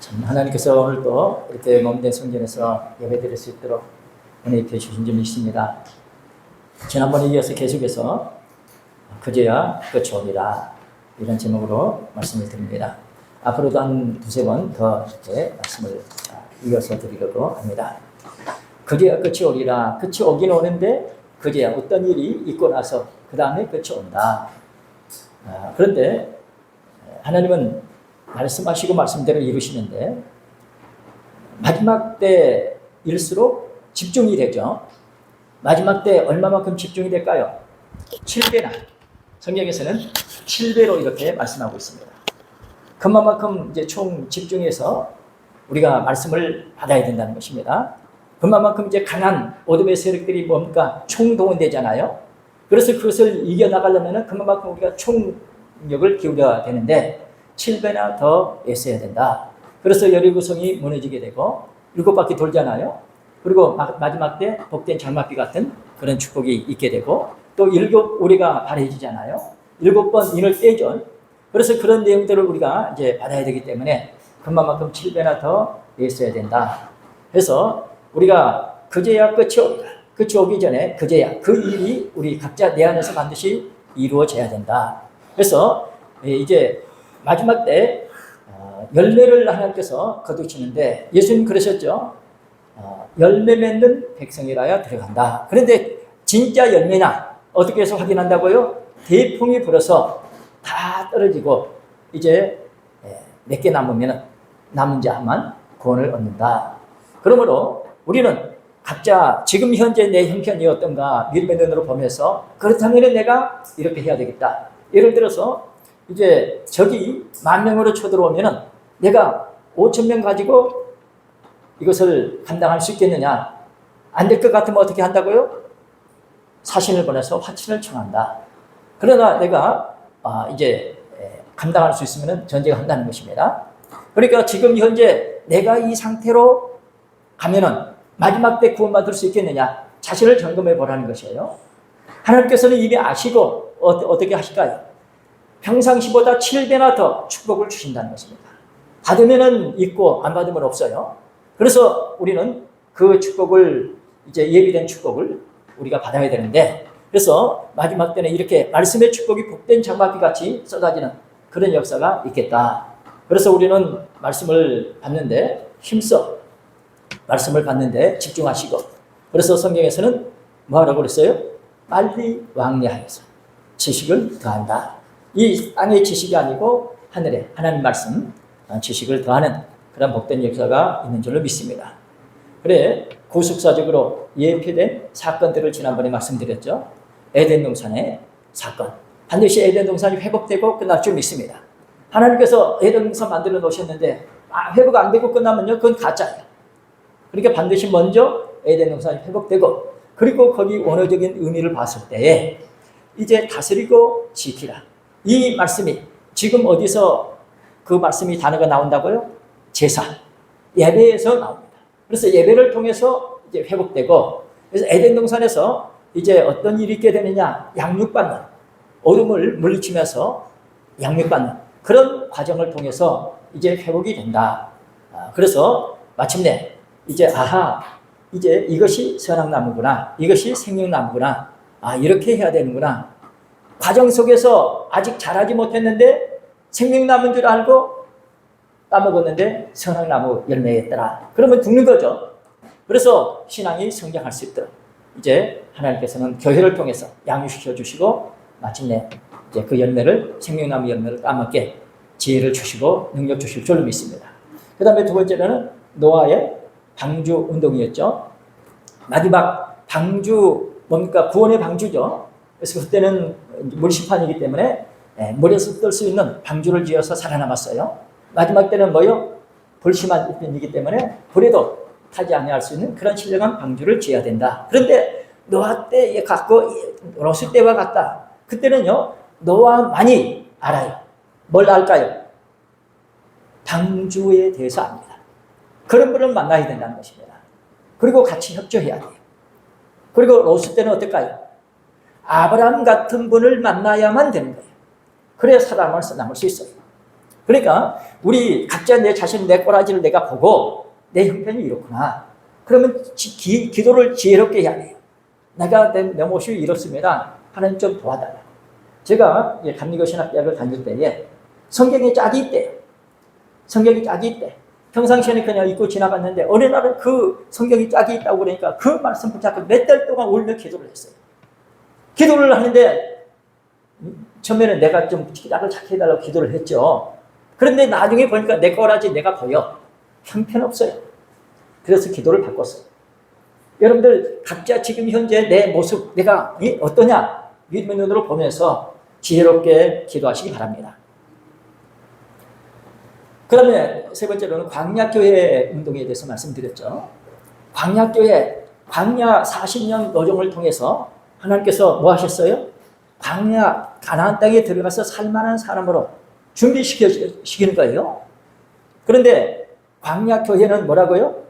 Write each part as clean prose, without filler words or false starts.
참 하나님께서 오늘도 이렇게 몸된 성전에서 예배드릴 수 있도록 은혜 입혀 주신 점이 있습니다. 지난번에 이어서 계속해서 그제야 끝이 오리라 이런 제목으로 말씀을 드립니다. 앞으로도 한 두세 번 더 이렇게 말씀을 이어서 드리려고 합니다. 그제야 끝이 오리라. 끝이 오긴 오는데 그제야 어떤 일이 있고 나서 그 다음에 끝이 온다. 그런데 하나님은 말씀하시고 말씀대로 이루시는데 마지막 때일수록 집중이 되죠. 마지막 때 얼마만큼 집중이 될까요? 7배나. 성경에서는 7배로 이렇게 말씀하고 있습니다. 그만큼 이제 총 집중해서 우리가 말씀을 받아야 된다는 것입니다. 그만큼 이제 강한 어둠의 세력들이 뭡니까? 총동원되잖아요. 그래서 그것을 이겨나가려면 그만큼 우리가 총력을 기울여야 되는데 7배나 더 애써야 된다. 그래서 여리고성이 무너지게 되고 7바퀴 돌잖아요. 그리고 마지막 때 복된 장막비 같은 그런 축복이 있게 되고 또 7 우리가 바래지잖아요. 7번 인을 떼죠. 그래서 그런 내용들을 우리가 이제 받아야 되기 때문에 그만큼 7배나 더 애써야 된다. 그래서 우리가 그제야 끝이 오리라. 끝이 오기 전에 그제야 그 일이 우리 각자 내 안에서 반드시 이루어져야 된다. 그래서 이제 마지막 때 열매를 하나님께서 거두시는데 예수님 그러셨죠. 열매 맺는 백성이라야 들어간다. 그런데 진짜 열매나 어떻게 해서 확인한다고요? 대풍이 불어서 다 떨어지고 이제 몇 개 남으면 남은 자만 구원을 얻는다. 그러므로 우리는 각자 지금 현재 내 형편이 어떤가 믿음의 눈으로 보면서 그렇다면 내가 이렇게 해야 되겠다. 예를 들어서 이제 적이 10,000명으로 쳐들어오면은 내가 5,000명 가지고 이것을 감당할 수 있겠느냐? 안 될 것 같으면 어떻게 한다고요? 사신을 보내서 화친을 청한다. 그러나 내가 이제 감당할 수 있으면 전쟁을 한다는 것입니다. 그러니까 지금 현재 내가 이 상태로 가면은 마지막 때 구원받을 수 있겠느냐? 자신을 점검해 보라는 것이에요. 하나님께서는 이미 아시고 어떻게 하실까요? 평상시보다 7배나 더 축복을 주신다는 것입니다. 받으면은 있고 안 받으면 없어요. 그래서 우리는 그 축복을 이제 예비된 축복을 우리가 받아야 되는데 그래서 마지막 때는 이렇게 말씀의 축복이 복된 장막비 같이 쏟아지는 그런 역사가 있겠다. 그래서 우리는 말씀을 받는데 힘써 말씀을 받는데 집중하시고 그래서 성경에서는 뭐하라고 그랬어요? 빨리 왕래하여서 지식을 더한다. 이 땅의 지식이 아니고 하늘의 하나님 말씀 지식을 더하는 그런 복된 역사가 있는 줄로 믿습니다. 그래 구속사적으로 예표된 사건들을 지난번에 말씀드렸죠. 에덴 동산의 사건. 반드시 에덴 동산이 회복되고 끝날 줄 믿습니다. 하나님께서 에덴 동산 만들어 놓으셨는데 회복 안 되고 끝나면요 그건 가짜예요. 그러니까 반드시 먼저 에덴 동산이 회복되고 그리고 거기 원어적인 의미를 봤을 때에 이제 다스리고 지키라. 이 말씀이 지금 어디서 그 말씀이 단어가 나온다고요? 제사, 예배에서 나옵니다. 그래서 예배를 통해서 이제 회복되고 그래서 에덴 동산에서 이제 어떤 일이 있게 되느냐? 양육받는 어둠을 물리치면서 양육받는 그런 과정을 통해서 이제 회복이 된다. 그래서 마침내 이제 이제 이것이 선악나무구나. 이것이 생명나무구나. 이렇게 해야 되는구나. 과정 속에서 아직 자라지 못했는데 생명나무인 줄 알고 따먹었는데 선악나무 열매였더라. 그러면 죽는 거죠. 그래서 신앙이 성장할 수 있도록 이제 하나님께서는 교회를 통해서 양육시켜 주시고 마침내 이제 그 열매를 생명나무 열매를 따먹게 지혜를 주시고 능력 주실 줄로 믿습니다. 그 다음에 두 번째는 노아의 방주 운동이었죠. 마지막 방주 뭡니까? 구원의 방주죠. 그래서 그때는 물심판이기 때문에 물에서 뜰 수 있는 방주를 지어서 살아남았어요. 마지막 때는 뭐요? 불심판이기 때문에 불에도 타지 아니할 수 있는 그런 신령한 방주를 지어야 된다. 그런데 노아 때 같고 롯 때와 같다. 그때는요 노아만이 알아요. 뭘 알까요? 방주에 대해서 압니다. 그런 분을 만나야 된다는 것입니다. 그리고 같이 협조해야 돼요. 그리고 롯 때는 어떨까요? 아브라함 같은 분을 만나야만 되는 거예요. 그래야 살아남을 수 있어요. 그러니까 우리 각자 내 자신, 내 꼬라지를 내가 보고 내 형편이 이렇구나. 그러면 기도를 지혜롭게 해야 돼요. 내가 내 모습이 이렇습니다. 하나님 좀 도와달라. 제가 감리교신학대학을 다닐 때에 성경에 짝이 있대요. 성경이 짝이 있대. 평상시에는 그냥 읽고 지나갔는데 어느 날은 그 성경이 짝이 있다고 그러니까 그 말씀 붙잡고 몇 달 동안 울며 기도를 했어요. 기도를 하는데 처음에는 내가 좀 짝을 찾게 해달라고 기도를 했죠. 그런데 나중에 보니까 내 거라지 내가 보여. 형편없어요. 그래서 기도를 바꿨어요. 여러분들 각자 지금 현재 내 모습 내가 어떠냐 믿음의 눈으로 보면서 지혜롭게 기도하시기 바랍니다. 그 다음에 세 번째로는 광야교회 운동에 대해서 말씀드렸죠. 광야교회, 광야 40년 노정을 통해서 하나님께서 뭐 하셨어요? 광야 가나안 땅에 들어가서 살만한 사람으로 준비시키는 거예요. 그런데 광야교회는 뭐라고요?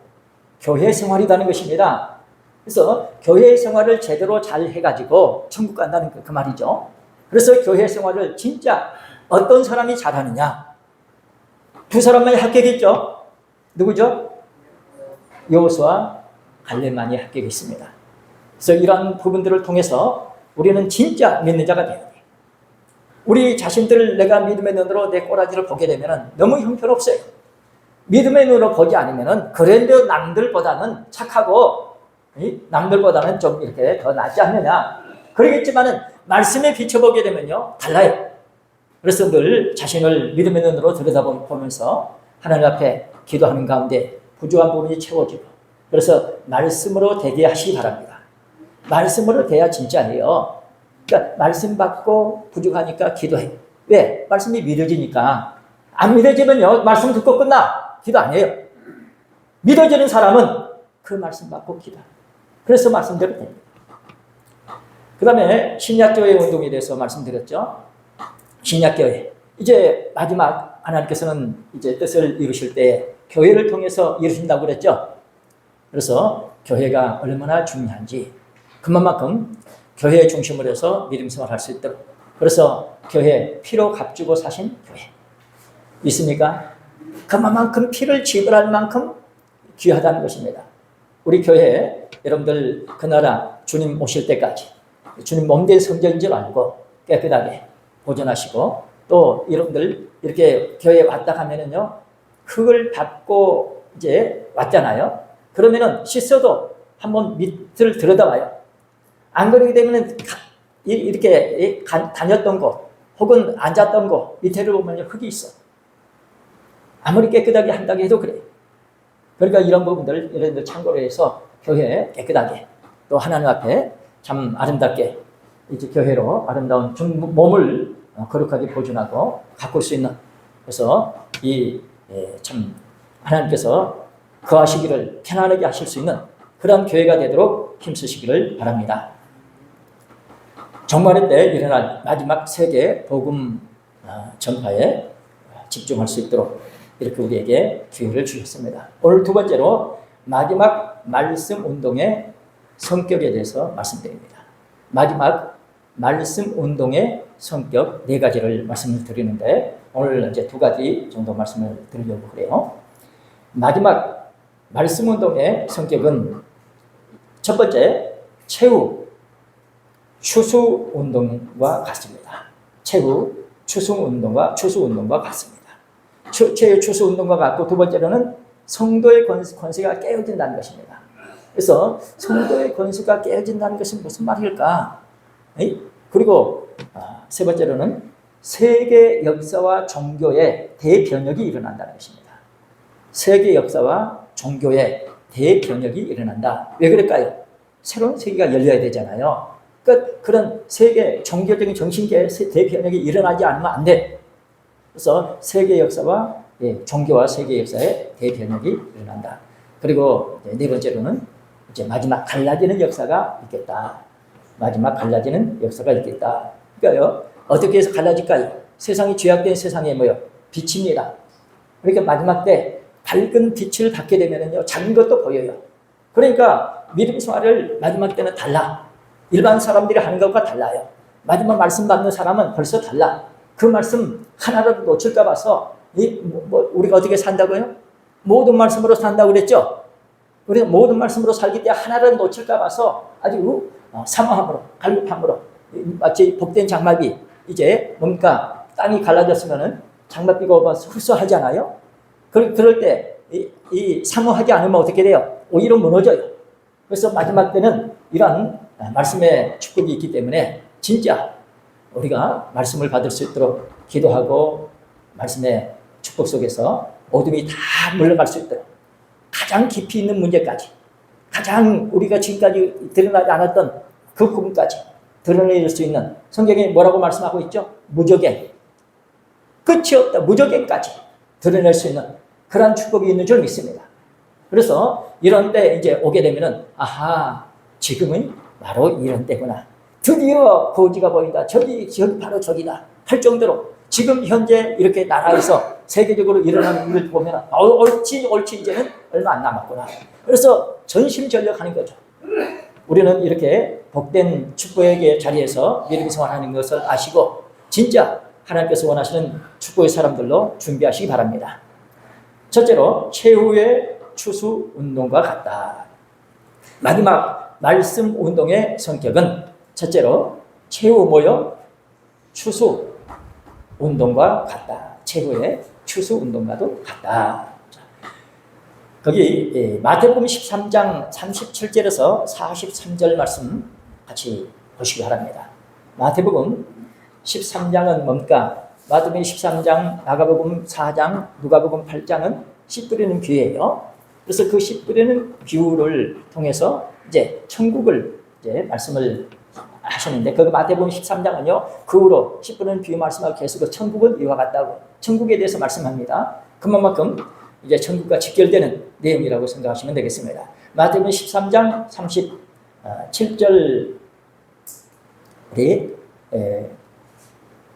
교회 생활이라는 것입니다. 그래서 교회 생활을 제대로 잘 해가지고 천국 간다는 그 말이죠. 그래서 교회 생활을 진짜 어떤 사람이 잘하느냐? 두 사람만이 합격했죠. 누구죠? 여호수아 갈렙만이 합격했습니다. 그래서 이러한 부분들을 통해서 우리는 진짜 믿는 자가 되어야 돼요. 우리 자신들을 내가 믿음의 눈으로 내 꼬라지를 보게 되면 너무 형편없어요. 믿음의 눈으로 보지 않으면 그래도 남들보다는 착하고 남들보다는 좀 이렇게 더 낫지 않느냐. 그러겠지만은 말씀에 비춰보게 되면요 달라요. 그래서 늘 자신을 믿음의 눈으로 들여다보면서 하나님 앞에 기도하는 가운데 부족한 부분이 채워지고 그래서 말씀으로 대게 하시기 바랍니다. 말씀으로 대야 진짜예요. 그러니까 말씀 받고 부족하니까 기도해요. 왜? 말씀이 믿어지니까. 안 믿어지면요 말씀 듣고 끝나. 기도 안 해요. 믿어지는 사람은 그 말씀 받고 기도. 그래서 말씀대로 됩니다. 그 다음에 신약교회 운동에 대해서 말씀드렸죠. 신약교회. 이제 마지막 하나님께서는 이제 뜻을 이루실 때 교회를 통해서 이루신다고 그랬죠. 그래서 교회가 얼마나 중요한지 그만큼 교회 중심으로 해서 믿음 생활할 수 있도록 그래서 교회 피로 값주고 사신 교회 있습니까? 그만큼 피를 지불할 만큼 귀하다는 것입니다. 우리 교회 여러분들 그 나라 주님 오실 때까지 주님 몸된 성전인 줄 알고 깨끗하게 보존하시고 또 여러분들 이렇게 교회에 왔다 가면은요 흙을 밟고 이제 왔잖아요. 그러면은 씻어도 한번 밑을 들여다봐요. 안 그러게 되면은 이렇게 다녔던 곳 혹은 앉았던 곳 밑에를 보면 흙이 있어. 아무리 깨끗하게 한다고 해도 그래요. 그러니까 이런 부분들을 여러분들 참고로 해서 교회에 깨끗하게 또 하나님 앞에 참 아름답게 이제 교회로 아름다운 몸을 거룩하게 보존하고 가꿀 수 있는 그래서 이 참 하나님께서 거하시기를 편안하게 하실 수 있는 그런 교회가 되도록 힘쓰시기를 바랍니다. 종말의 때 일어날 마지막 세계 복음 전파에 집중할 수 있도록 이렇게 우리에게 기회를 주셨습니다. 오늘 두 번째로 마지막 말씀 운동의 성격에 대해서 말씀드립니다. 마지막 말씀 운동의 성격 네 가지를 말씀을 드리는데 오늘 이제 두 가지 정도 말씀을 드리려고 그래요. 마지막 말씀 운동의 성격은 첫 번째 최후 추수 운동과 같습니다. 최후 추수 운동과 같습니다. 최후 추수 운동과 같고 두 번째로는 성도의 권세가 깨어진다는 것입니다. 그래서 성도의 권세가 깨어진다는 것은 무슨 말일까? 그리고 세 번째로는 세계 역사와 종교의 대변혁이 일어난다는 것입니다. 세계 역사와 종교의 대변혁이 일어난다. 왜 그럴까요? 새로운 세계가 열려야 되잖아요. 그러니까 그런 세계 종교적인 정신계의 대변혁이 일어나지 않으면 안 돼. 그래서 세계 역사와 종교와 세계 역사의 대변혁이 일어난다. 그리고 네 번째로는 이제 마지막 갈라지는 역사가 있겠다. 마지막 갈라지는 역사가 있겠다. 그러니까요, 어떻게 해서 갈라질까요? 세상이 죄악된 세상에 뭐요? 빛입니다. 그러니까 마지막 때 밝은 빛을 받게 되면은요, 작은 것도 보여요. 그러니까 믿음 생활을 마지막 때는 달라. 일반 사람들이 하는 것과 달라요. 마지막 말씀 받는 사람은 벌써 달라. 그 말씀 하나라도 놓칠까 봐서 우리가 어떻게 산다고요? 모든 말씀으로 산다고 그랬죠? 우리가 모든 말씀으로 살기 때문에 하나를 놓칠까 봐서 아주 사모함으로, 갈급함으로, 마치 복된 장막이 이제 뭡니까? 땅이 갈라졌으면은 장막비가 오면서 흡수하잖아요? 그럴 때 이 사모하지 않으면 어떻게 돼요? 오히려 무너져요. 그래서 마지막 때는 이런 말씀의 축복이 있기 때문에 진짜 우리가 말씀을 받을 수 있도록 기도하고 말씀의 축복 속에서 어둠이 다 물러갈 수 있도록 가장 깊이 있는 문제까지, 가장 우리가 지금까지 드러나지 않았던 그 부분까지 드러낼 수 있는, 성경에 뭐라고 말씀하고 있죠? 무적행, 끝이 없다, 무적행까지 드러낼 수 있는 그런 축복이 있는 줄 믿습니다. 그래서 이런 때 이제 오게 되면은 아하, 지금은 바로 이런 때구나, 드디어 거지가 보인다, 저기 바로 저기다 할 정도로 지금 현재 이렇게 나라에서 세계적으로 일어나는 일을 보면 옳지 이제는 얼마 안 남았구나. 그래서 전심전력하는 거죠. 우리는 이렇게 복된 축복의 자리에서 믿음의 생활하는 것을 아시고 진짜 하나님께서 원하시는 축복의 사람들로 준비하시기 바랍니다. 첫째로 최후의 추수 운동과 같다. 마지막 말씀 운동의 성격은 첫째로 최후 뭐요? 추수 운동과 같다. 최후의 추수 운동과도 같다. 거기 마태복음 13장 37절에서 43절 말씀 같이 보시기 바랍니다. 마태복음 13장은 뭡니까? 마태복음 13장, 마가복음 4장, 누가복음 8장은 씨 뿌리는 귀예요. 그래서 그 씨 뿌리는 비유를 통해서 이제 천국을 이제 말씀을 하시는데, 그 마태복음 13장은요, 그 후로 씨 뿌리는 비유 말씀하고 계속 천국은 이와 같다고 천국에 대해서 말씀합니다. 그만큼 이제 천국과 직결되는 내용이라고 생각하시면 되겠습니다. 마태복음 13장 37절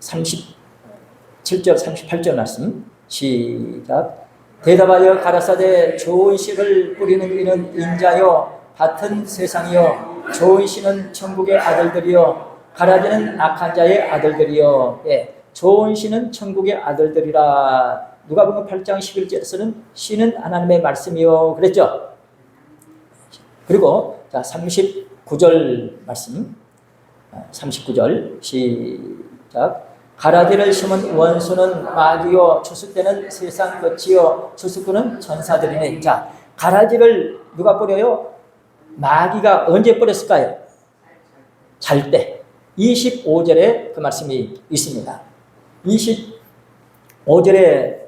37절 38절 말씀 시작. 대답하여 가라사대 좋은 씨를 뿌리는 이는 인자요 같은 세상이요 좋은 씨는 천국의 아들들이요 가라지는 악한 자의 아들들이요. 좋은 씨는 천국의 아들들이라. 누가복음 8장 11절에서는 씨는 하나님의 말씀이요 그랬죠. 그리고 자 39절 말씀 39절 시작. 가라지를 심은 원수는 마귀요 추수 때는 세상 끝이요 추수꾼은 천사들이네. 자, 가라지를 누가 뿌려요? 마귀가 언제 뿌렸을까요? 잘 때. 25절에 그 말씀이 있습니다. 25절에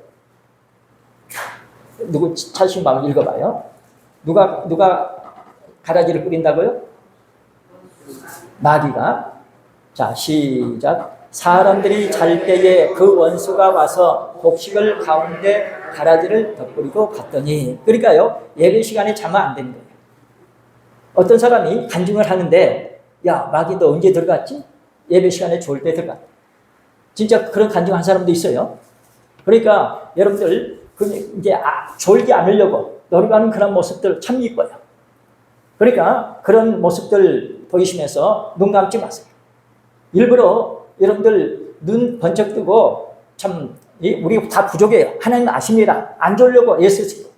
누구 찾으신 마음 읽어봐요. 누가 가라지를 뿌린다고요? 마귀가. 자, 시작. 사람들이 잘 때에 그 원수가 와서 곡식을 가운데 가라지를 덧뿌리고 갔더니. 그러니까요, 예배 시간에 자면 안 되는 거예요. 어떤 사람이 간증을 하는데, 야, 마귀 너 언제 들어갔지? 예배 시간에 좋을 때 들어갔다. 진짜 그런 간증한 사람도 있어요. 그러니까 여러분들 이제 졸지 않으려고 노력하는 그런 모습들 참 이뻐요. 그러니까 그런 모습들 보이시면서 눈 감지 마세요. 일부러 여러분들 눈 번쩍 뜨고 참 우리 다 부족해요. 하나님 아십니다. 안 졸려고 애쓰시고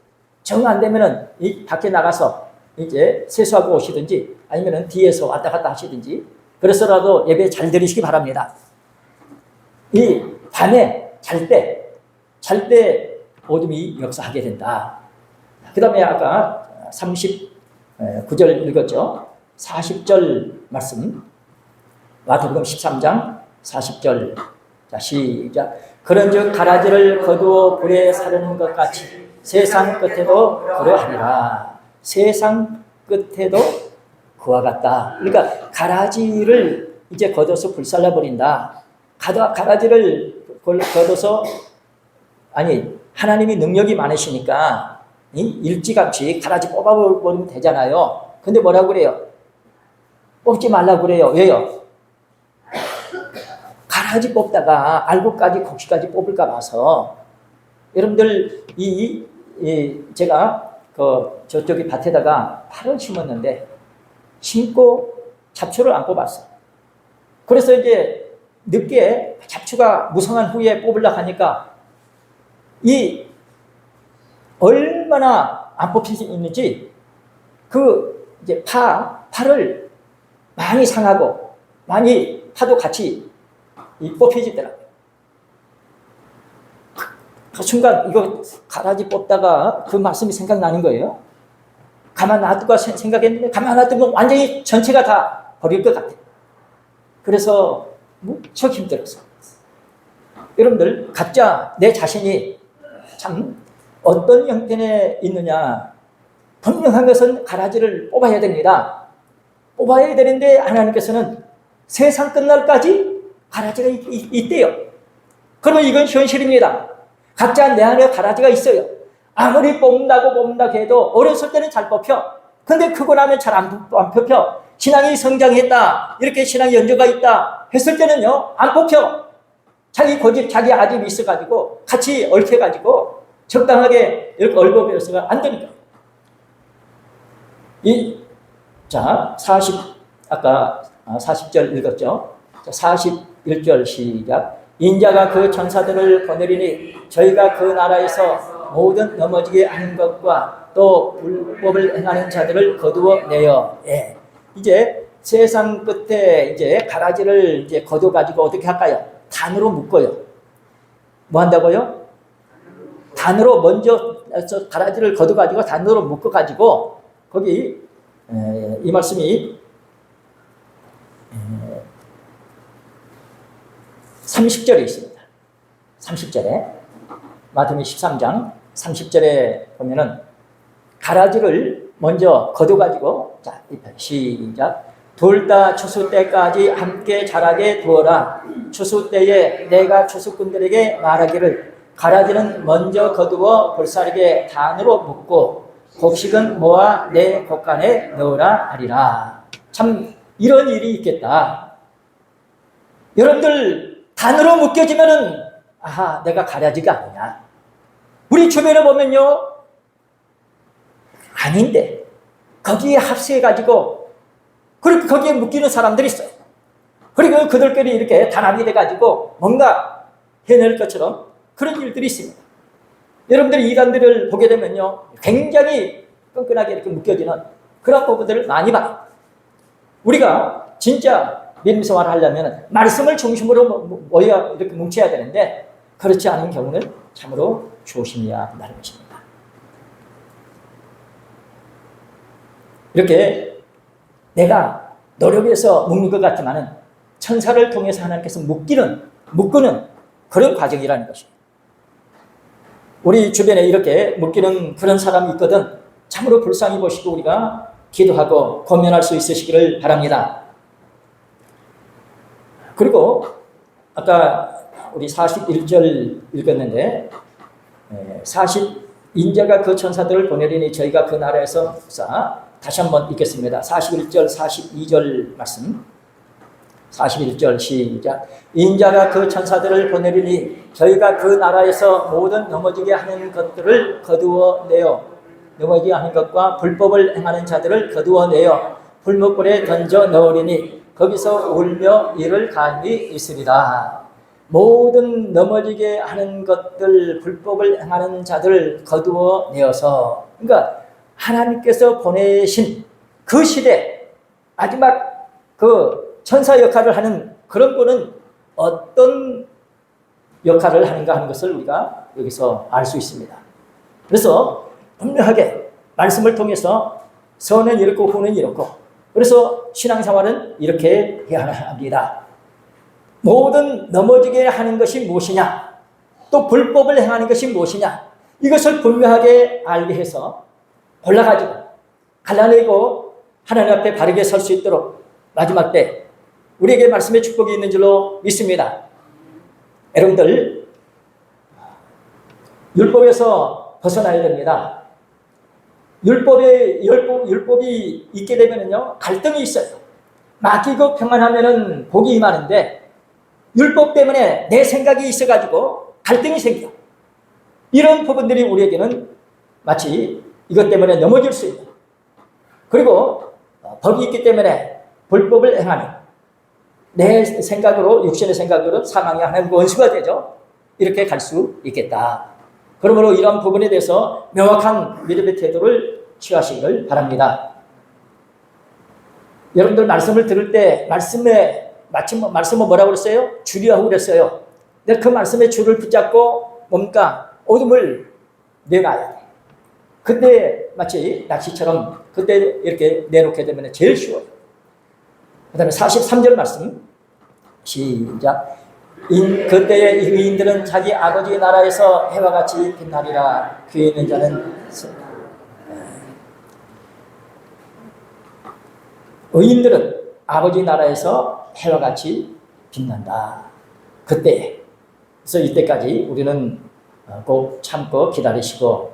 정 안 되면은 이 밖에 나가서 이제 세수하고 오시든지 아니면은 뒤에서 왔다 갔다 하시든지 그래서라도 예배 잘 들으시기 바랍니다. 이 밤에 잘 때 어둠이 역사하게 된다. 그 다음에 아까 39절 읽었죠. 40절 말씀 마태복음 13장 40절. 자, 시작. 그런즉 가라지를 거두어 불에 사르는 것 같이 세상 끝에도 그러하리라. 세상 끝에도 그와 같다. 그러니까 가라지를 이제 걷어서 불살라 버린다. 가라지를 걷어서 하나님이 능력이 많으시니까 일찌감치 가라지 뽑아버리면 되잖아요. 근데 뭐라고 그래요? 뽑지 말라고 그래요. 왜요? 가라지 뽑다가 알곡까지 곡식까지 뽑을까 봐서. 여러분들 제가 저쪽에 밭에다가 파를 심었는데 심고 잡초를 안 뽑았어. 그래서 이제 늦게 잡초가 무성한 후에 뽑으려고 하니까 이 얼마나 안 뽑힐 있는지 그 이제 팔을 많이 상하고 많이 파도 같이 뽑혀지더라고요. 그 순간 이거 가라지 뽑다가 그 말씀이 생각나는 거예요. 가만 놔두고 생각했는데 가만 놔두면 완전히 전체가 다 버릴 것 같아요. 그래서 무척 힘들었어요. 여러분들 각자 내 자신이 참 어떤 형편에 있느냐 분명한 것은 가라지를 뽑아야 됩니다. 뽑아야 되는데 하나님께서는 세상 끝날까지 가라지가 있대요. 그러면 이건 현실입니다. 각자 내 안에 가라지가 있어요. 아무리 뽑는다고 해도 어렸을 때는 잘 뽑혀. 근데 크고 나면 잘 안 뽑혀. 신앙이 성장했다, 이렇게 신앙 연조가 있다 했을 때는요 안 뽑혀. 자기 고집, 자기 아집이 있어가지고 같이 얽혀가지고 적당하게 이렇게 얼버무려서가 안 되니까. 아까 40절 읽었죠? 41절 시작. 인자가 그 천사들을 보내리니 저희가 그 나라에서 모든 넘어지게 하는 것과 또 불법을 행하는 자들을 거두어내어. 예. 이제 세상 끝에 이제 가라지를 이제 거둬가지고 어떻게 할까요? 단으로 묶어요. 뭐 한다고요? 단으로 먼저 가라지를 거둬가지고 단으로 묶어가지고 거기 이 말씀이 30절에 있습니다. 30절에 마태복음 13장 30절에 보면은 가라지를 먼저 거둬가지고 자, 시작. 둘 다 추수 때까지 함께 자라게 두어라. 추수 때에 내가 추수꾼들에게 말하기를 가라지는 먼저 거두어 볼살에게 단으로 묶고 곡식은 모아 내 곡간에 넣으라 하리라. 참 이런 일이 있겠다. 여러분들 단으로 묶여지면은 아하 내가 가라지가 아니야. 우리 주변에 보면요 아닌데 거기에 합세해가지고 그리고 거기에 묶이는 사람들이 있어요. 그리고 그들끼리 이렇게 단합이 돼가지고 뭔가 해낼 것처럼 그런 일들이 있습니다. 여러분들이 이단들을 보게 되면요 굉장히 끈끈하게 이렇게 묶여지는 그런 부분들을 많이 봐요. 우리가 진짜 믿음 생활을 하려면 말씀을 중심으로 모여 이렇게 뭉쳐야 되는데 그렇지 않은 경우는 참으로 조심해야 한다는 것입니다. 이렇게 내가 노력해서 묶는 것 같지만은 천사를 통해서 하나님께서 묶는 그런 과정이라는 것입니다. 우리 주변에 이렇게 묶이는 그런 사람이 있거든 참으로 불쌍히 보시고 우리가 기도하고 고면할 수 있으시기를 바랍니다. 그리고 아까 우리 41절 읽었는데 인자가 그 천사들을 보내리니 저희가 그 나라에서 다시 한번 읽겠습니다. 41절 42절 말씀 41절 시작. 인자가 그 천사들을 보내리니 저희가 그 나라에서 모든 넘어지게 하는 것들을 거두어내어 넘어지게 하는 것과 불법을 행하는 자들을 거두어내어 불못불에 던져 넣으리니 거기서 울며 이를 간이 있으리라. 모든 넘어지게 하는 것들 불법을 행하는 자들을 거두어내어서 그러니까 하나님께서 보내신 그 시대 마지막 그 천사 역할을 하는 그런 분은 어떤 역할을 하는가 하는 것을 우리가 여기서 알 수 있습니다. 그래서 분명하게 말씀을 통해서 선은 이렇고 후는 이렇고 그래서 신앙생활은 이렇게 해야 합니다. 모든 넘어지게 하는 것이 무엇이냐 또 불법을 행하는 것이 무엇이냐 이것을 분명하게 알게 해서 골라가지고 갈라내고 하나님 앞에 바르게 설 수 있도록 마지막 때 우리에게 말씀의 축복이 있는 줄로 믿습니다. 여러분들 율법에서 벗어나야 됩니다. 율법이 있게 되면요 갈등이 있어요. 맡기고 평안하면은 복이 임하는데 율법 때문에 내 생각이 있어가지고 갈등이 생겨. 이런 부분들이 우리에게는 마치 이것 때문에 넘어질 수 있다. 그리고 법이 있기 때문에 불법을 행하는 내 생각으로 육신의 생각으로 사망이 하나님과 원수가 되죠. 이렇게 갈 수 있겠다. 그러므로 이런 부분에 대해서 명확한 믿음의 태도를 취하시기를 바랍니다. 여러분들 말씀을 들을 때 말씀은 뭐라고 그랬어요? 줄이라고 그랬어요. 근데 그 말씀의 줄을 붙잡고 뭡니까? 어둠을 내놔야 돼. 그때 마치 낚시처럼 그때 이렇게 내놓게 되면 제일 쉬워요. 그 다음에 43절 말씀 시작. 그때의 의인들은 자기 아버지 나라에서 해와 같이 빛나리라. 귀에 있는 자는 의인들은 아버지 나라에서 해와 같이 빛난다. 그때. 그래서 이때까지 우리는 꼭 참고 기다리시고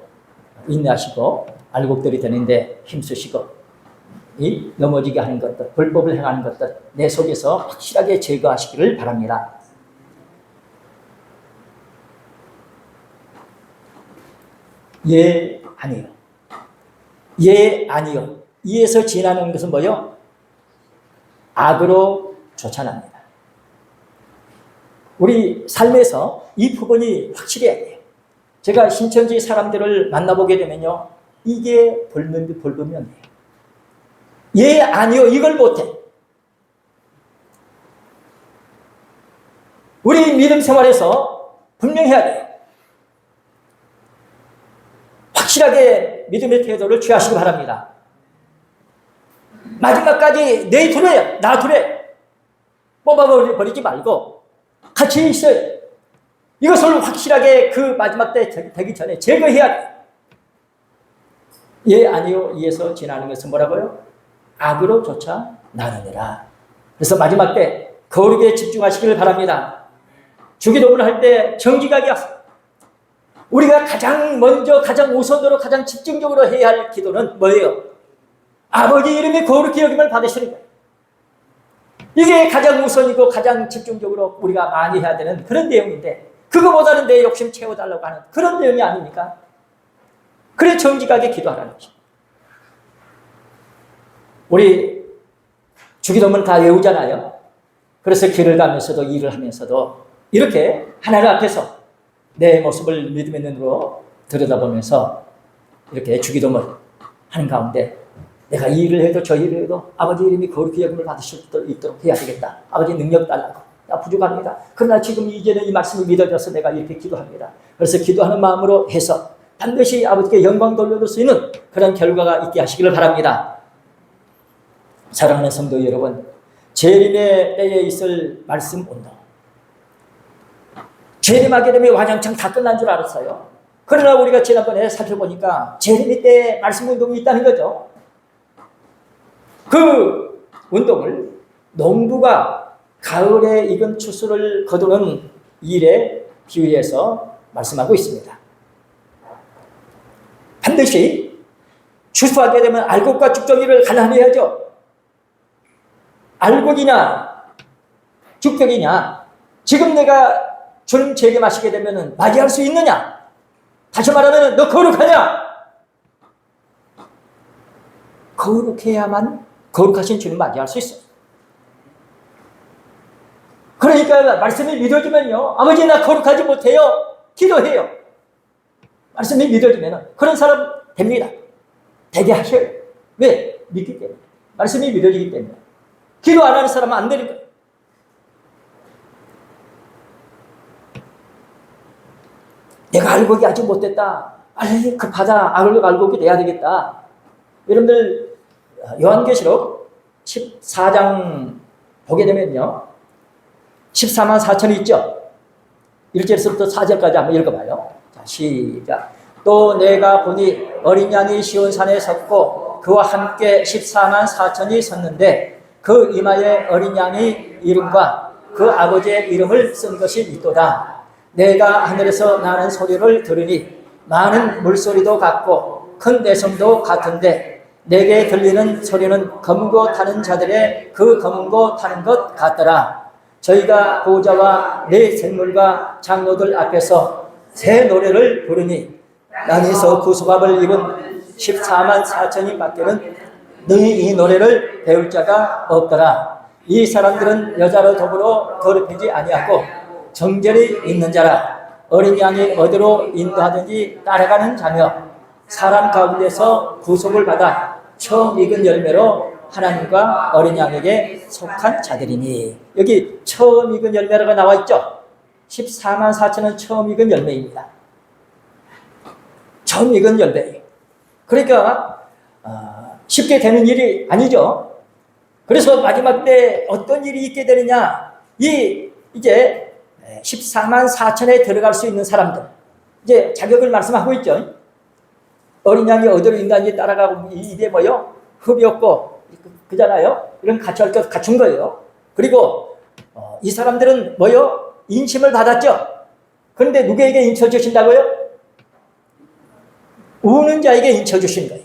인내하시고 알곡들이 되는데 힘쓰시고 이 넘어지게 하는 것들, 불법을 행하는 것들 내 속에서 확실하게 제거하시기를 바랍니다. 예, 아니요. 예, 아니요. 이에서 지나는 것은 뭐요? 악으로 쫓아납니다. 우리 삶에서 이 부분이 확실해야 돼요. 제가 신천지 사람들을 만나보게 되면요. 이게 볼면이에요. 예, 아니요. 이걸 못해. 우리 믿음 생활에서 분명해야 돼요. 확실하게 믿음의 태도를 취하시기 바랍니다. 마지막까지 내 둘에, 나 둘에 뽑아버리지 말고 같이 있어요. 이것을 확실하게 그 마지막 때 되기 전에 제거해야 돼요. 예, 아니요. 이에서 지나는 것은 뭐라고요? 악으로 쫓아 나누니라. 그래서 마지막 때 거룩에 집중하시기를 바랍니다. 주기도문을 할 때 정직하게 하세요. 우리가 가장 먼저, 가장 우선으로, 가장 집중적으로 해야 할 기도는 뭐예요? 아버지 이름이 거룩히 여김을 받으시는 거예요. 이게 가장 우선이고 가장 집중적으로 우리가 많이 해야 되는 그런 내용인데 그거보다는 내 욕심 채워달라고 하는 그런 내용이 아닙니까? 그래 정직하게 기도하라는 거죠. 우리 주기도문 다 외우잖아요. 그래서 길을 가면서도 일을 하면서도 이렇게 하나님 앞에서 내 모습을 믿음의 눈으로 들여다보면서 이렇게 주기도문 하는 가운데 내가 이 일을 해도 저 일을 해도 아버지 이름이 거룩히 여김을 받으실 수 있도록 해야 되겠다. 아버지 능력 달라고. 나 부족합니다. 그러나 지금 이제는 이 말씀이 믿어져서 내가 이렇게 기도합니다. 그래서 기도하는 마음으로 해서 반드시 아버지께 영광 돌려줄 수 있는 그런 결과가 있게 하시기를 바랍니다. 사랑하는 성도 여러분, 재림의 때에 있을 말씀 운동. 재림하게 되면 와장창 다 끝난 줄 알았어요. 그러나 우리가 지난번에 살펴보니까 재림의 때에 말씀 운동이 있다는 거죠. 그 운동을 농부가 가을에 익은 추수를 거두는 일에 비유해서 말씀하고 있습니다. 반드시 추수하게 되면 알곡과 죽정이를 갈라내야죠. 알곡이냐 죽정이냐 지금 내가 주님 재림하시게 되면 맞이할 수 있느냐? 다시 말하면 너 거룩하냐? 거룩해야만 거룩하신 주님 맞이할 수 있어요. 그러니까 말씀이 믿어지면요. 아버지 나 거룩하지 못해요. 기도해요. 말씀이 믿어지면 그런 사람 됩니다. 되게 하셔요. 왜? 믿기 때문에. 말씀이 믿어지기 때문에. 기도 안 하는 사람은 안 되는 거예요. 내가 알곡이 아직 못됐다. 빨리 급하다. 알곡이 돼야 되겠다. 여러분들 요한계시록 14장 보게 되면요. 14만 4천이 있죠. 1절에서부터 4절까지 한번 읽어봐요. 자, 시작. 또 내가 보니 어린 양이 시온산에 섰고 그와 함께 14만 4천이 섰는데 그 이마에 어린 양의 이름과 그 아버지의 이름을 쓴 것이 있도다. 내가 하늘에서 나는 소리를 들으니 많은 물소리도 같고 큰 대성도 같은데 내게 들리는 소리는 검고 타는 자들의 그 검고 타는 것 같더라. 저희가 보호자와 내 생물과 장로들 앞에서 새 노래를 부르니 땅에서 구속함을 입은 14만 4천이 밖에는 능히 이 노래를 배울 자가 없더라. 이 사람들은 여자로 더불어 더럽히지 아니하고 정결이 있는 자라. 어린 양이 어디로 인도하든지 따라가는 자며 사람 가운데서 구속을 받아 처음 익은 열매로 하나님과 어린 양에게 속한 자들이니. 여기 처음 익은 열매라고 나와 있죠. 14만 4천은 처음 익은 열매입니다. 처음 익은 열매. 그러니까 쉽게 되는 일이 아니죠. 그래서 마지막 때 어떤 일이 있게 되느냐. 이제 14만 4천에 들어갈 수 있는 사람들, 이제 자격을 말씀하고 있죠. 어린 양이 어디로 인도하는지 따라가고, 이게 뭐요? 흡이 없고 그잖아요. 이런 갖출 것 갖춘 거예요. 그리고 이 사람들은 뭐요? 인침을 받았죠. 그런데 누구에게 인쳐 주신다고요? 우는 자에게 인쳐 주신 거예요.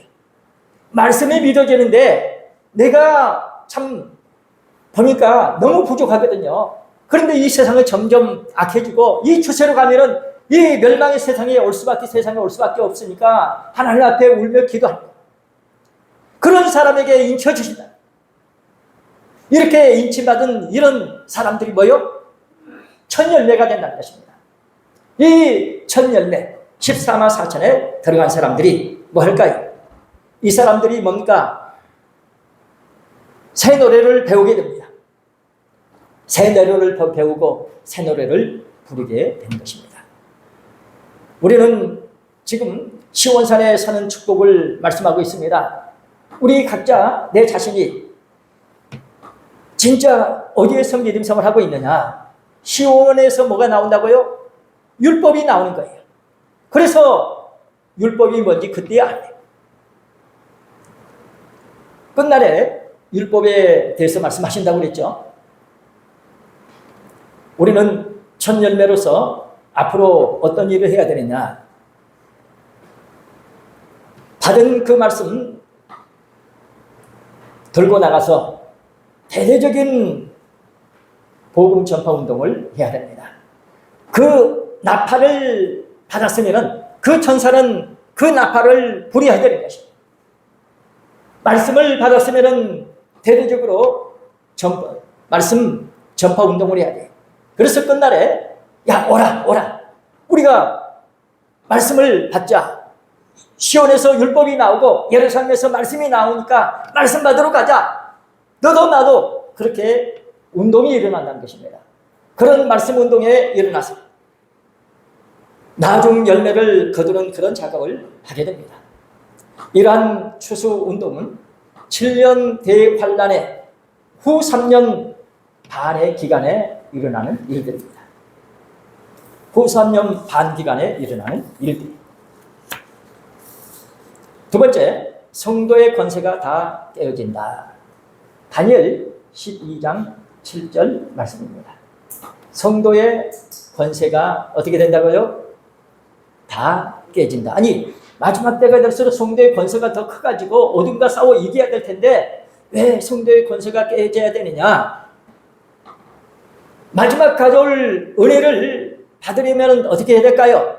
말씀이 믿어지는데 내가 참 보니까 너무 부족하거든요. 그런데 이 세상은 점점 악해지고 이 추세로 가면은 이 멸망의 세상에 올 수밖에 없으니까 하나님 앞에 울며 기도합니다. 그런 사람에게 인쳐 주신다. 이렇게 인침받은 이런 사람들이 뭐요? 천열매가 된다는 것입니다. 이 천열매 14만 4천에 들어간 사람들이 뭐 할까요? 이 사람들이 뭡니까? 새 노래를 배우게 됩니다. 새 노래를 배우고 새 노래를 부르게 된 것입니다. 우리는 지금 시온산에 사는 축복을 말씀하고 있습니다. 우리 각자 내 자신이 진짜 어디에서 믿음생활을 하고 있느냐? 시온에서 뭐가 나온다고요? 율법이 나오는 거예요. 그래서 율법이 뭔지 그때 알아요. 끝날에 율법에 대해서 말씀하신다고 그랬죠. 우리는 천열매로서 앞으로 어떤 일을 해야 되느냐. 받은 그 말씀 들고 나가서 대대적인 복음 전파 운동을 해야 됩니다. 그 나팔을 받았으면 그 천사는 그 나팔을 불이해야 되는 것입니다. 말씀을 받았으면 대대적으로 말씀 전파 운동을 해야 돼요. 그래서 끝날에 야 오라 우리가 말씀을 받자. 시온에서 율법이 나오고 예루살렘에서 말씀이 나오니까 말씀 받으러 가자. 너도 나도 그렇게 운동이 일어난다는 것입니다. 그런 말씀 운동에 일어나서 나중 열매를 거두는 그런 작업을 하게 됩니다. 이러한 추수 운동은 7년 대환란의 후 3년 반의 기간에 일어나는 일들입니다. 후 3년 반 기간에 일어나는 일들입니다. 두 번째, 성도의 권세가 다 깨어진다. 다니엘 12장 7절 말씀입니다. 성도의 권세가 어떻게 된다고요? 다 깨진다. 아니, 마지막 때가 될수록 성도의 권세가 더 커가지고 어딘가 싸워 이겨야 될 텐데 왜 성도의 권세가 깨져야 되느냐? 마지막 가져올 은혜를 받으려면 어떻게 해야 될까요?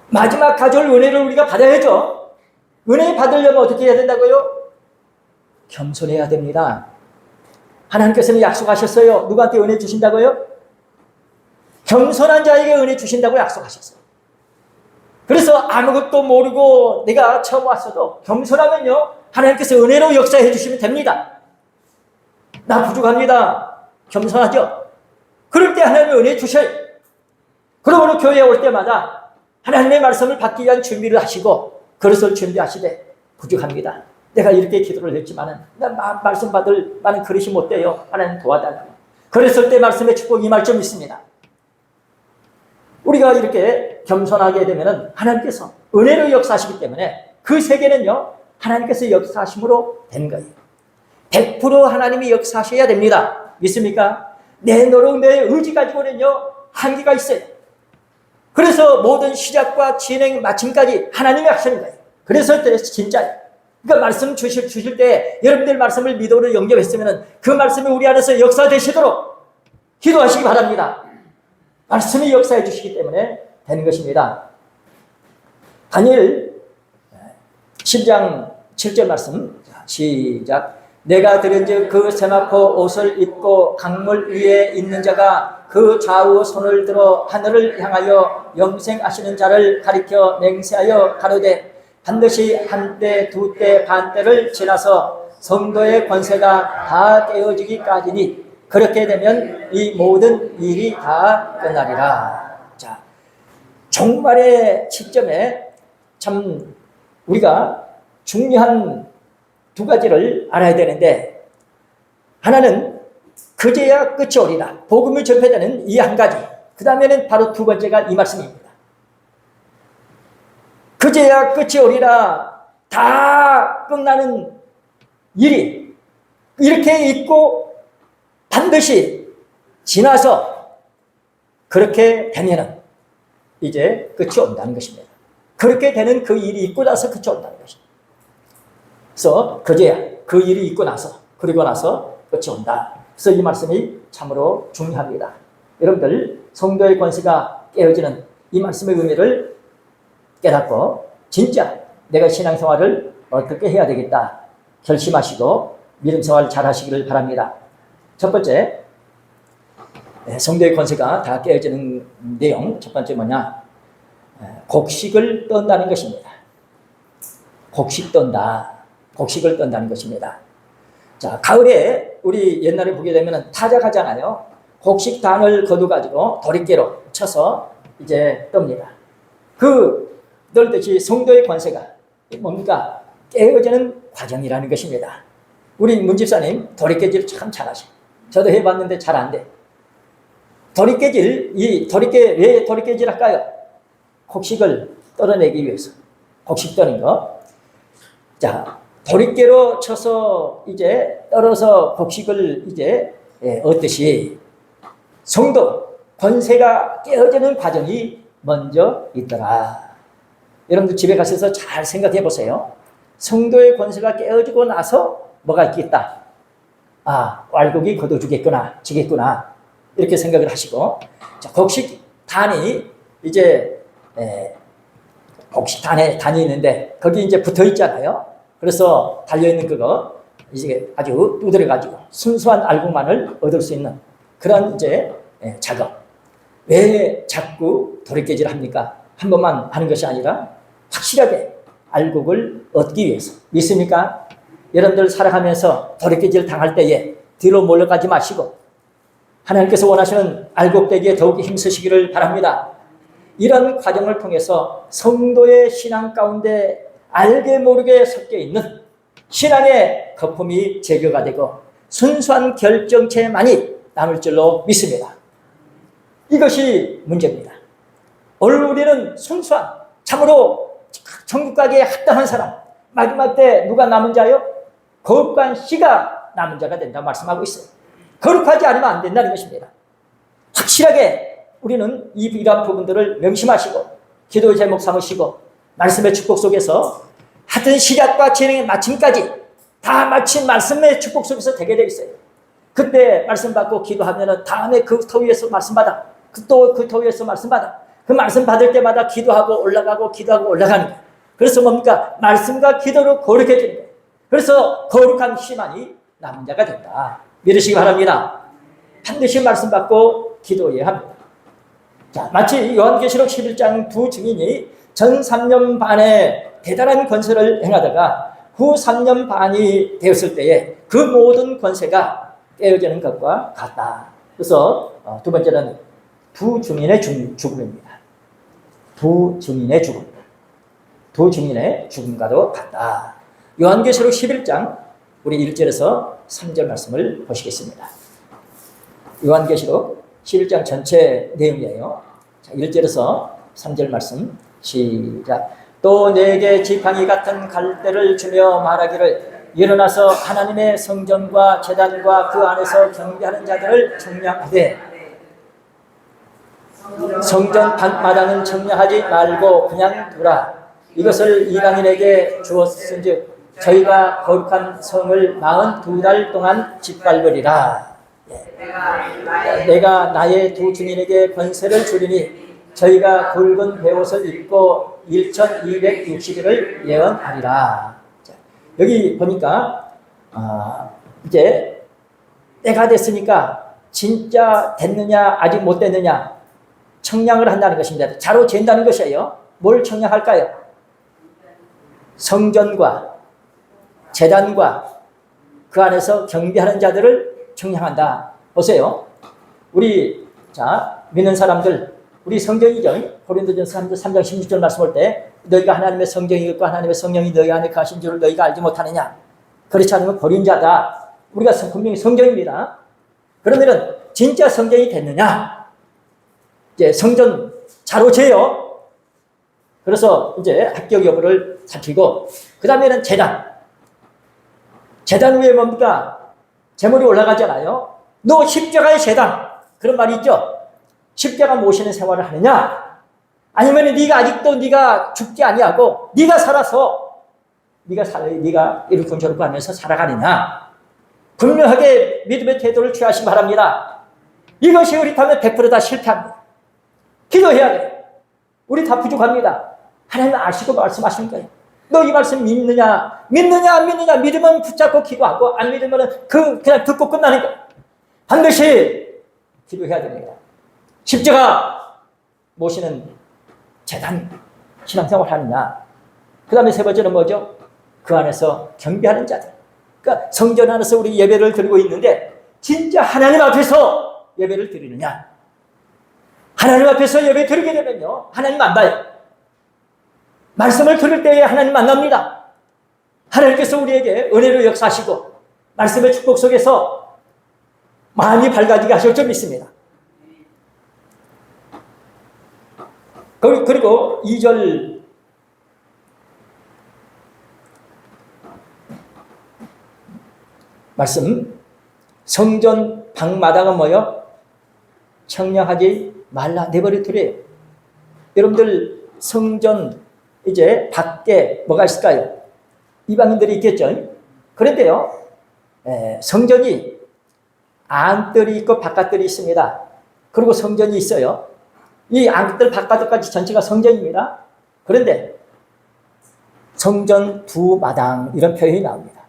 마지막 가져올 은혜를 우리가 받아야죠. 은혜 받으려면 어떻게 해야 된다고요? 겸손해야 됩니다. 하나님께서는 약속하셨어요. 누구한테 은혜 주신다고요? 겸손한 자에게 은혜 주신다고 약속하셨어요. 그래서 아무것도 모르고 내가 처음 왔어도 겸손하면요, 하나님께서 은혜로 역사해 주시면 됩니다. 나 부족합니다. 겸손하죠? 그럴 때 하나님의 은혜 주셔요. 그러므로 교회에 올 때마다 하나님의 말씀을 받기 위한 준비를 하시고 그릇을 준비하시되 부족합니다. 내가 이렇게 기도를 했지만은 나 말씀 받을 만한 그릇이 못 돼요. 하나님 도와달라고. 그랬을 때 말씀의 축복이 임할 점 있습니다. 우리가 이렇게 겸손하게 되면은 하나님께서 은혜로 역사하시기 때문에 그 세계는요, 하나님께서 역사하심으로 된 거예요. 100% 하나님이 역사하셔야 됩니다. 믿습니까? 내 노력, 내 의지 가지고는요, 한계가 있어요. 그래서 모든 시작과 진행, 마침까지 하나님이 하시는 거예요. 그래서 진짜예요. 그러니까 말씀 주실 때 여러분들 말씀을 믿음으로 영접했으면 그 말씀이 우리 안에서 역사되시도록 기도하시기 바랍니다. 말씀이 역사해 주시기 때문에 되는 것입니다. 다니엘 10장 7절 말씀 시작. 내가 들은즉 그 세마포 옷을 입고 강물 위에 있는 자가 그 좌우 손을 들어 하늘을 향하여 영생하시는 자를 가리켜 맹세하여 가로되 반드시 한때 두때 반때를 지나서 성도의 권세가 다 깨어지기까지니 그렇게 되면 이 모든 일이 다 끝나리라. 자, 종말의 시점에 참 우리가 중요한 두 가지를 알아야 되는데, 하나는 그제야 끝이 오리라. 복음이 전파되는 이 한 가지. 그 다음에는 바로 두 번째가 이 말씀입니다. 그제야 끝이 오리라. 다 끝나는 일이 이렇게 있고 반드시 지나서 그렇게 되면은 이제 끝이 온다는 것입니다. 그렇게 되는 그 일이 있고 나서 끝이 온다는 것입니다. 그래서 그제야 그 일이 있고 나서, 그리고 나서 끝이 온다. 그래서 이 말씀이 참으로 중요합니다. 여러분들 성도의 권세가 깨어지는 이 말씀의 의미를 깨닫고 진짜 내가 신앙생활을 어떻게 해야 되겠다 결심하시고 믿음생활 잘 하시기를 바랍니다. 첫 번째, 성도의 권세가 다 깨어지는 내용, 첫 번째 뭐냐? 곡식을 떤다는 것입니다. 곡식 떤다. 곡식을 떤다는 것입니다. 자, 가을에 우리 옛날에 보게 되면 타작하잖아요. 곡식단을 거둬가지고 도리깨로 쳐서 이제 떱니다. 그 널듯이 성도의 권세가 뭡니까? 깨어지는 과정이라는 것입니다. 우리 문집사님 도리깨질 참 잘하셔요. 저도 해봤는데 잘 안 돼. 도리깨질, 왜 도리깨질 할까요? 곡식을 떨어내기 위해서. 곡식 떠는 거. 자, 도리깨로 쳐서 이제 떨어서 곡식을 이제 얻듯이 성도 권세가 깨어지는 과정이 먼저 있더라. 여러분들 집에 가셔서 잘 생각해 보세요. 성도의 권세가 깨어지고 나서 뭐가 있겠다. 아, 왈곡이 거둬주겠구나, 지겠구나. 이렇게 생각을 하시고, 자, 곡식단이 이제 곡식단에 단이 있는데 거기 이제 붙어 있잖아요. 그래서 달려있는 그거 이제 아주 두드려가지고 순수한 알곡만을 얻을 수 있는 그런 이제 작업. 왜 자꾸 도리깨질 합니까? 한 번만 하는 것이 아니라 확실하게 알곡을 얻기 위해서. 믿습니까? 여러분들 살아가면서 도리깨질 당할 때에 뒤로 몰려가지 마시고 하나님께서 원하시는 알곡되기에 더욱 힘쓰시기를 바랍니다. 이런 과정을 통해서 성도의 신앙 가운데 알게 모르게 섞여 있는 신앙의 거품이 제거가 되고 순수한 결정체만이 남을 줄로 믿습니다. 이것이 문제입니다. 오늘 우리는 순수한 참으로 천국 가기에 합당한 사람, 마지막 때 누가 남은 자요? 거룩한 씨가 남은 자가 된다고 말씀하고 있어요. 거룩하지 않으면 안 된다는 것입니다. 확실하게 우리는 이러한 부분들을 명심하시고 기도의 제목 삼으시고 말씀의 축복 속에서 하여튼 시작과 진행의 마침까지 다 마친 말씀의 축복 속에서 되게 되어 있어요. 그때 말씀 받고 기도하면 다음에 그 터 위에서 말씀 받아. 또 그 터 위에서 말씀 받아. 그 말씀 받을 때마다 기도하고 올라가고 기도하고 올라가는 거예요. 그래서 뭡니까? 말씀과 기도로 거룩해지는 거예요. 그래서 거룩한 희망이 남은 자가 된다. 믿으시기 바랍니다. 반드시 말씀 받고 기도해야 합니다. 자, 마치 요한계시록 11장 두 증인이 전 3년 반에 대단한 권세를 행하다가 후 3년 반이 되었을 때에 그 모든 권세가 깨어지는 것과 같다. 그래서 두 번째는 두 증인의 죽음입니다. 두 증인의 죽음. 두 증인의 죽음과도 같다. 요한계시록 11장 우리 1절에서 3절 말씀을 보시겠습니다. 요한계시록 11장 전체 내용이에요. 자, 1절에서 3절 말씀 시작. 또 내게 지팡이 같은 갈대를 주며 말하기를 일어나서 하나님의 성전과 제단과 그 안에서 경배하는 자들을 청량하되 성전 방마당은 청량하지 말고 그냥 두라. 이것을 이방인에게 주었은즉 저희가 거룩한 성을 42달 동안 짓밟으리라. 내가 나의 두 증인에게 권세를 주리니 저희가 굵은 베옷을 입고 1260일을 예언하리라. 자, 여기 보니까 이제 때가 됐으니까 진짜 됐느냐 아직 못 됐느냐 청량을 한다는 것입니다. 자로 잰다는 것이에요. 뭘 청량할까요? 성전과 제단과 그 안에서 경배하는 자들을 청량한다. 보세요. 우리 믿는 사람들, 우리 성경이죠. 고린도전서 3장 16절 말씀 볼 때 너희가 하나님의 성경이고 하나님의 성령이 너희 안에 가신 줄을 너희가 알지 못하느냐. 그렇지 않으면 버린 자다. 우리가 분명히 성경입니다. 그러면은 진짜 성경이 됐느냐? 이제 성전 자로 재요. 그래서 이제 합격 여부를 살피고 그 다음에는 제단. 제단 위에 뭡니까? 제물이 올라가잖아요. 너 십자가의 제단. 그런 말이 있죠. 십자가 모시는 생활을 하느냐? 아니면 네가 아직도 네가 죽지 아니하고 네가 살아서 네가 이렇게 저렇게 하면서 살아가느냐? 분명하게 믿음의 태도를 취하시기 바랍니다. 이것이 그렇다면 100% 다 실패합니다. 기도해야 돼. 우리 다 부족합니다. 하나님 아시고 말씀하시는 거예요. 너 이 말씀 믿느냐? 믿느냐 안 믿느냐? 믿으면 붙잡고 기도하고 안 믿으면 그냥 듣고 끝나는 거예요. 반드시 기도해야 됩니다. 십자가 모시는 제단 신앙생활 하느냐? 그 다음에 세 번째는 뭐죠? 그 안에서 경배하는 자들. 그러니까 성전 안에서 우리 예배를 드리고 있는데 진짜 하나님 앞에서 예배를 드리느냐? 하나님 앞에서 예배 드리게 되면요. 하나님 만나요. 말씀을 들을 때에 하나님 만납니다. 하나님께서 우리에게 은혜로 역사하시고 말씀의 축복 속에서 마음이 밝아지게 하실 줄 믿습니다. 그리고 2절 말씀 성전 방마다가 뭐요? 청량하지 말라 내버려 두래요. 여러분들 성전 이제 밖에 뭐가 있을까요? 이방인들이 있겠죠. 그런데요 성전이 안뜰이 있고 바깥뜰이 있습니다. 그리고 성전이 있어요. 이 안뜰 바깥뜰까지 전체가 성전입니다. 그런데 성전 두 마당 이런 표현이 나옵니다.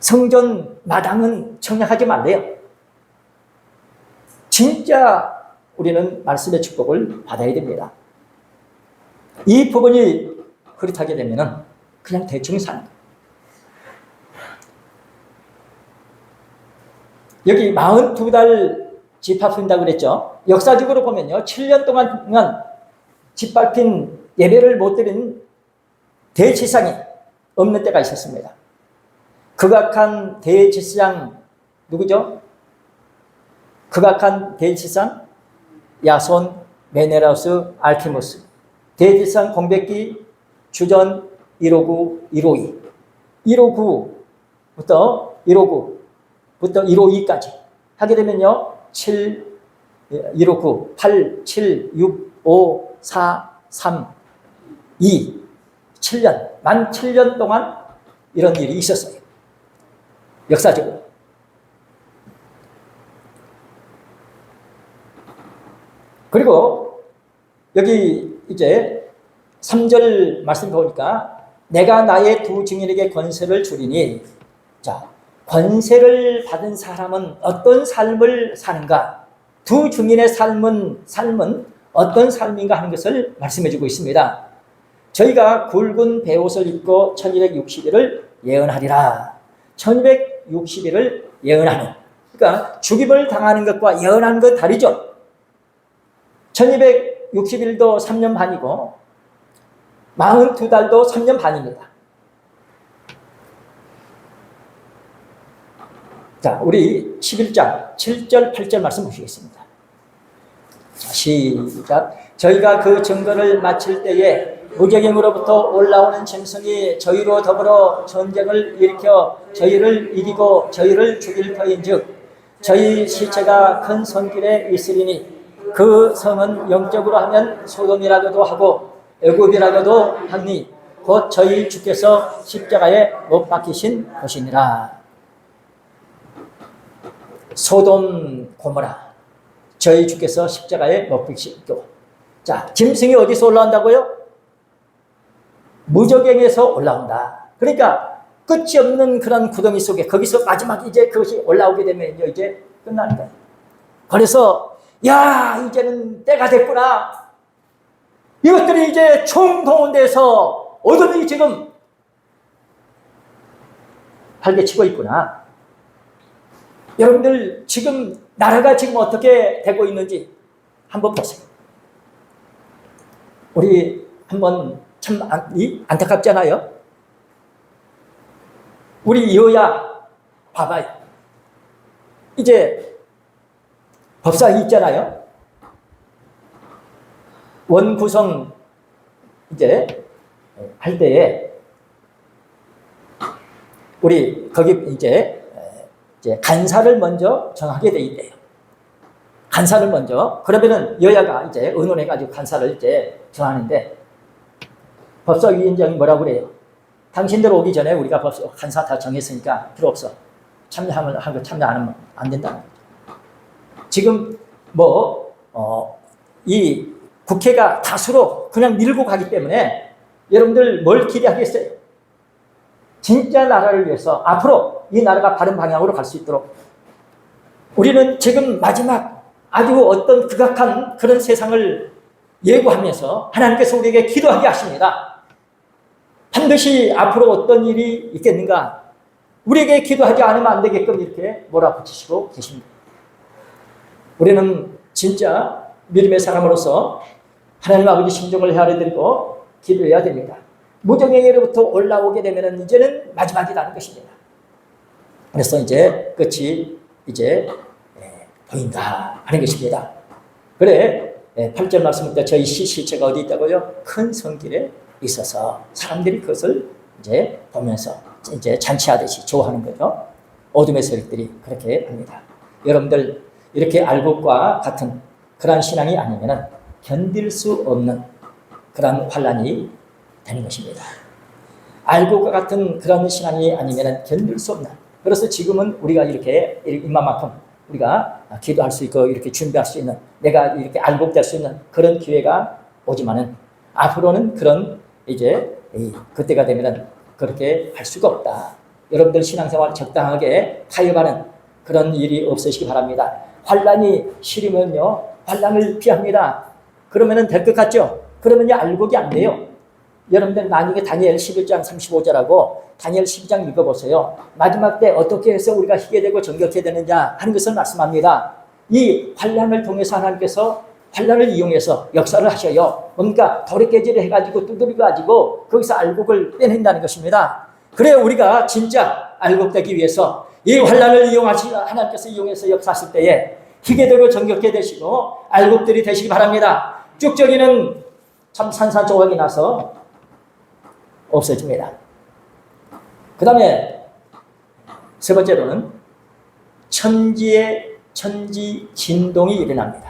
성전 마당은 청량하지 말래요. 진짜 우리는 말씀의 축복을 받아야 됩니다. 이 부분이 흐릿하게 되면 그냥 대충 사는 거예요. 여기 42달 집합한다고 그랬죠. 역사적으로 보면요. 7년 동안 짓밟힌 예배를 못 드린 대제사장이 없는 때가 있었습니다. 극악한 대제사장 누구죠? 극악한 대제사장 야손, 메네라우스, 알키무스. 대제사장 공백기 주전 159, 152. 159부터 152까지 하게 되면요. 159, 8, 7, 6, 5, 4, 3, 2, 7년, 만 7년 동안 이런 일이 있었어요. 역사적으로. 그리고 여기 이제 3절 말씀 보니까 내가 나의 두 증인에게 권세를 주리니 자, 권세를 받은 사람은 어떤 삶을 사는가? 두 증인의 삶은 어떤 삶인가 하는 것을 말씀해 주고 있습니다. 저희가 굵은 베옷을 입고 1260일을 예언하리라. 1260일을 예언하는. 그러니까 죽임을 당하는 것과 예언하는 것 다르죠. 1260일도 3년 반이고 42달도 3년 반입니다. 자, 우리 11장 7절 8절 말씀 보시겠습니다. 자, 시작. 저희가 그 증거를 마칠 때에 무적행으로부터 올라오는 짐승이 저희로 더불어 전쟁을 일으켜 저희를 이기고 저희를 죽일 터인즉 저희 시체가 큰 성길에 있으리니 그 성은 영적으로 하면 소돔이라고도 하고 애굽이라고도 하니 곧 저희 주께서 십자가에 못 박히신 것이니라. 소돔 고모라 저희 주께서 십자가에 못 박히시고. 자, 짐승이 어디서 올라온다고요? 무적행에서 올라온다. 그러니까 끝이 없는 그런 구덩이 속에 거기서 마지막에 이제 그것이 올라오게 되면요 이제 끝나는 거예요. 그래서 야, 이제는 때가 됐구나. 이것들이 이제 총동원돼서 어둠이 지금 활개치고 있구나. 여러분들 지금 나라가 지금 어떻게 되고 있는지 한번 보세요. 우리 한번 참 안타깝잖아요. 우리 여야 봐봐요. 이제 법사위 있잖아요. 원구성 이제 할 때에 우리 거기 이제 간사를 먼저 정하게 돼 있대요. 간사를 먼저. 그러면은 여야가 이제 의논해가지고 간사를 이제 정하는데 법사위원장이 뭐라고 그래요? 당신들 오기 전에 우리가 간사 다 정했으니까 필요 없어. 참여하면 하고 참여 안 하면 안 된다. 지금 이 국회가 다수로 그냥 밀고 가기 때문에 여러분들 뭘 기대하겠어요? 진짜 나라를 위해서 앞으로 이 나라가 바른 방향으로 갈 수 있도록 우리는 지금 마지막 아주 어떤 극악한 그런 세상을 예고하면서 하나님께서 우리에게 기도하게 하십니다. 반드시 앞으로 어떤 일이 있겠는가? 우리에게 기도하지 않으면 안 되게끔 이렇게 몰아붙이시고 계십니다. 우리는 진짜 믿음의 사람으로서 하나님 아버지 심정을 헤아려드리고 기도해야 됩니다. 무정행으로부터 올라오게 되면 이제는 마지막이라는 것입니다. 그래서 이제 끝이 이제 보인다 하는 것입니다. 그래 8절 말씀입니다. 저희 시체가 어디 있다고요? 큰 성길에 있어서 사람들이 그것을 이제 보면서 이제 잔치하듯이 좋아하는 거죠. 어둠의 세력들이 그렇게 합니다. 여러분들 이렇게 알곡과 같은 그러한 신앙이 아니면은 견딜 수 없는 그러한 환란이 되는 것입니다. 알곡과 같은 그런 신앙이 아니면은 견딜 수 없는. 그래서 지금은 우리가 이렇게 이만큼 우리가 기도할 수 있고 이렇게 준비할 수 있는 내가 이렇게 알곡될 수 있는 그런 기회가 오지만은 앞으로는 그런 이제 그때가 되면은 그렇게 할 수가 없다. 여러분들 신앙생활 적당하게 타협하는 그런 일이 없으시기 바랍니다. 환란이 싫으면요 환란을 피합니다. 그러면은 될 것 같죠? 그러면요 알곡이 안 돼요. 여러분들 나중에 다니엘 11장 35절하고 다니엘 12장 읽어보세요. 마지막 때 어떻게 해서 우리가 희게 되고 정결케 되느냐 하는 것을 말씀합니다. 이 환란을 통해서 하나님께서 환란을 이용해서 역사를 하셔요. 뭔가 도래깨질을 해가지고 두드려가지고 거기서 알곡을 빼낸다는 것입니다. 그래 우리가 진짜 알곡되기 위해서 이 환란을 하나님께서 이용해서 역사하실 때에 희게 되고 정결케 되시고 알곡들이 되시기 바랍니다. 쭉저기는 참 산산조각이 나서 없어집니다. 그 다음에 세 번째로는 천지 진동이 일어납니다.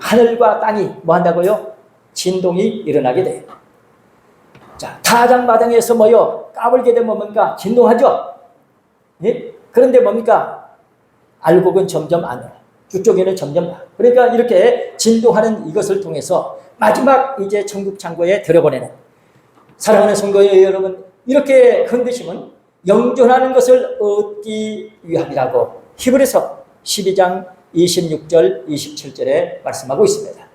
하늘과 땅이 뭐 한다고요? 진동이 일어나게 돼요. 자, 타장마당에서 뭐요? 까불게 되면 뭔가 진동하죠? 예? 그런데 뭡니까? 알곡은 점점 안으로, 쭉쪽에는 점점 나. 그러니까 이렇게 진동하는 이것을 통해서 마지막 이제 천국 창고에 들어보내는 사랑하는 성도의 여러분, 이렇게 흔드시면 영존하는 것을 얻기 위함이라고 히브리서 12장 26절 27절에 말씀하고 있습니다.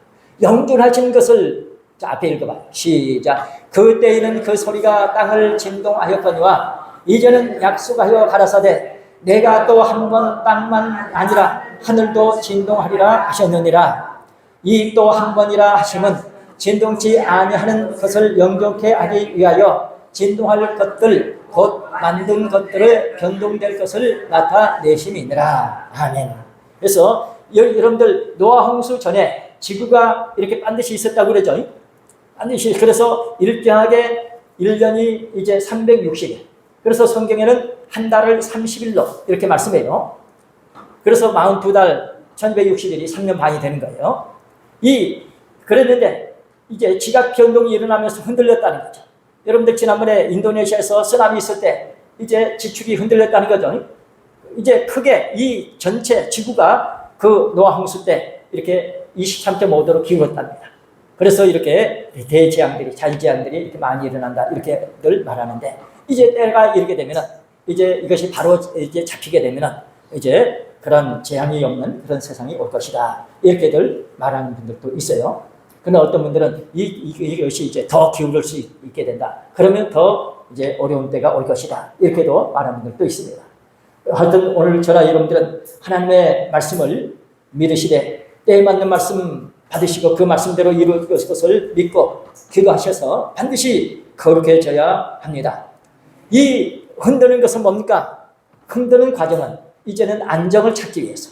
영존하신 것을 앞에 읽어봐요. 시작. 그때에는 그 소리가 땅을 진동하였거니와 이제는 약속하여 가라사대 내가 또 한 번 땅만 아니라 하늘도 진동하리라 하셨느니라. 이 또 한 번이라 하심은 진동치 아니하는 것을 영존케 하기 위하여 진동할 것들 곧 만든 것들을 변동될 것을 나타내심이니라. 아멘. 그래서 여러분들 노아 홍수 전에 지구가 이렇게 반드시 있었다고 그러죠. 반드시. 그래서 일정하게 1년이 이제 360일. 그래서 성경에는 한 달을 30일로 이렇게 말씀해요. 그래서 42달 1260일이 3년 반이 되는 거예요. 그랬는데 이제 지각 변동이 일어나면서 흔들렸다는 거죠. 여러분들 지난번에 인도네시아에서 쓰나미 있을 때 이제 지축이 흔들렸다는 거죠. 이제 크게 이 전체 지구가 그 노아 홍수 때 이렇게 23.5도로 기울었답니다. 그래서 이렇게 대재앙들이, 자연재앙들이 이렇게 많이 일어난다. 이렇게 늘 말하는데 이제 때가 이렇게 되면은 이제 이것이 바로 이제 잡히게 되면은 이제 그런 재앙이 없는 그런 세상이 올 것이다. 이렇게들 말하는 분들도 있어요. 그러나 어떤 분들은 이것이 이제 더 기울을 수 있게 된다. 그러면 더 이제 어려운 때가 올 것이다. 이렇게도 말하는 분들도 있습니다. 하여튼 오늘 저나 여러분들은 하나님의 말씀을 믿으시되 때에 맞는 말씀 받으시고 그 말씀대로 이룰 것을 믿고 기도하셔서 반드시 거룩해져야 합니다. 이 흔드는 것은 뭡니까? 흔드는 과정은 이제는 안정을 찾기 위해서.